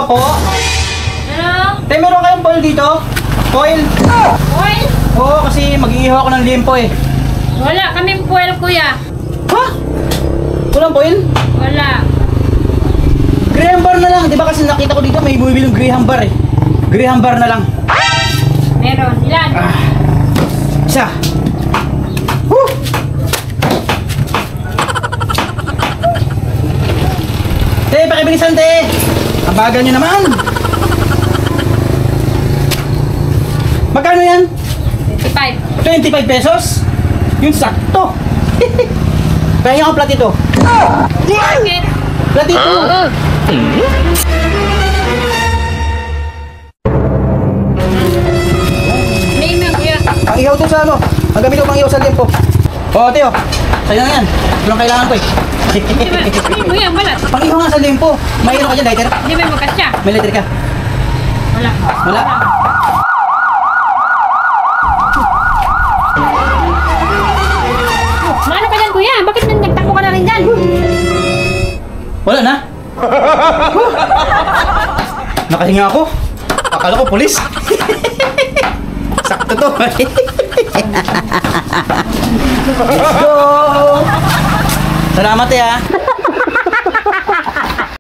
po. Ano? Te, meron kayong foil dito? Foil? Oil? Oo, kasi mag-iihaw ako ng limpo eh. Wala kaming foil, kuya. Ha? Walang foil? Wala. Graham bar na lang. Di ba kasi nakita ko dito may bumibili ng Graham bar eh. Graham bar na lang. Meron. Ilan? Isa. Woo! Te, pakibilisan te. Ang bagal nyo naman. Magkano yan? 25. 25 pesos? Yung sakto. Kaya ako platito. Bakit? Platito. May email, kuya. Ang ihaw to sa ano? Ang gamit ko pang ihaw sa limpo. Oo, Teo. Sa'yo na yan. Ito lang kailangan ko eh. Ano yan? Balat. Pang ihaw nga sa limpo. May ano ka dyan, lighter? Hindi may magkasya. May lighter ka? Wala. Wala? Ano ka dyan, kuya? Bakit nagtakbo ka na rin dyan? Wala na? Nakahinga ako. Akala ko pulis. Sakto to. Let's go! Salamat eh ha.